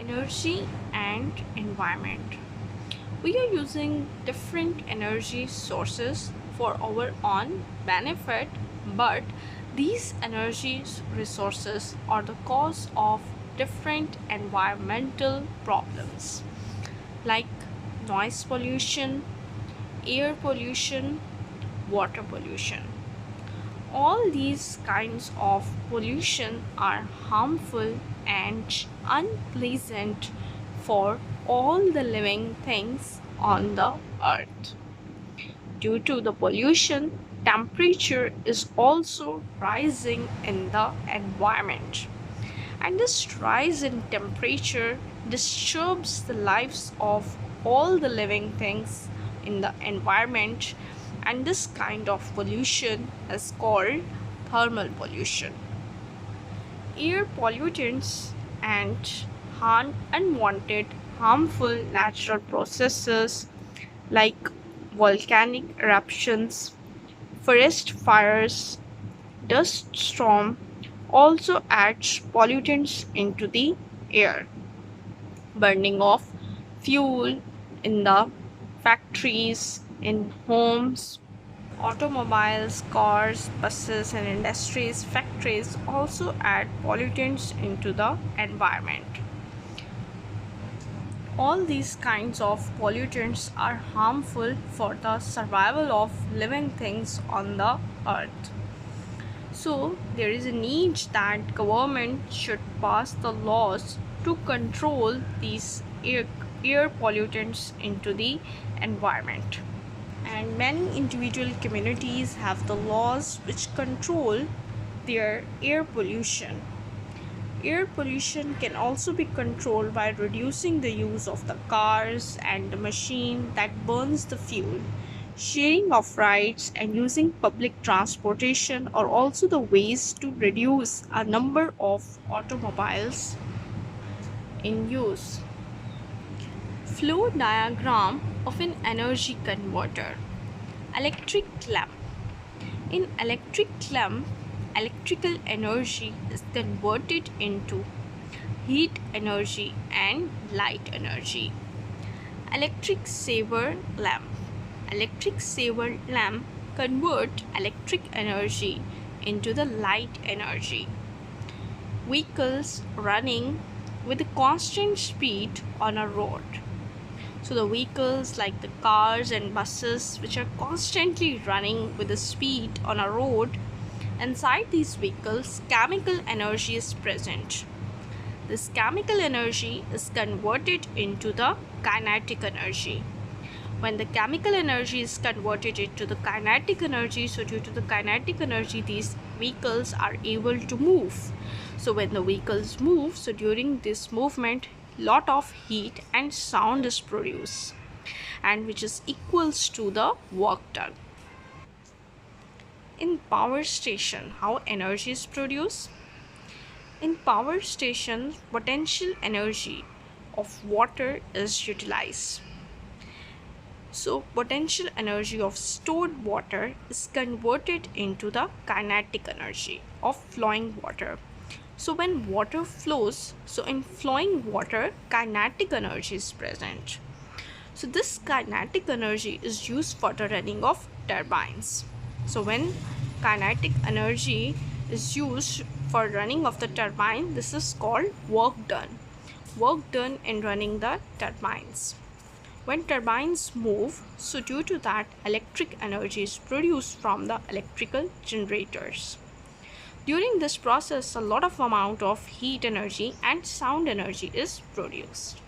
Energy and environment. We are using different energy sources for our own benefit, but these energy resources are the cause of different environmental problems like noise pollution, air pollution, water pollution. All these kinds of pollution are harmful and unpleasant for all the living things on the earth. Due to the pollution, temperature is also rising in the environment. And this rise in temperature disturbs the lives of all the living things in the environment, and this kind of pollution is called thermal pollution. Air pollutants and unwanted harmful natural processes like volcanic eruptions, forest fires, dust storm also adds pollutants into the air. Burning of fuel in the factories, in homes, automobiles, cars, buses, and industries, factories also add pollutants into the environment. All these kinds of pollutants are harmful for the survival of living things on the earth. So there is a need that government should pass the laws to control these air pollutants into the environment. And many individual communities have the laws which control their air pollution. Air pollution can also be controlled by reducing the use of the cars and the machine that burns the fuel. Sharing of rides and using public transportation are also the ways to reduce a number of automobiles in use. Flow diagram of an energy converter. Electric lamp. In electric lamp, electrical energy is converted into heat energy and light energy. Electric saver lamp. Electric saver lamp convert electric energy into the light energy. Vehicles running with a constant speed on a road. So the vehicles like the cars and buses which are constantly running with a speed on a road, inside these vehicles chemical energy is present. This chemical energy is converted into the kinetic energy. When the chemical energy is converted into the kinetic energy, so due to the kinetic energy these vehicles are able to move. So when the vehicles move, so during this movement lot of heat and sound is produced, and which is equals to the work done. In power station, how energy is produced? In power station, potential energy of water is utilized. So potential energy of stored water is converted into the kinetic energy of flowing water. So when water flows, so in flowing water, kinetic energy is present. So this kinetic energy is used for the running of turbines. So when kinetic energy is used for running of the turbine, this is called work done. Work done in running the turbines. When turbines move, so due to that electric energy is produced from the electrical generators. During this process, a lot of amount of heat energy and sound energy is produced.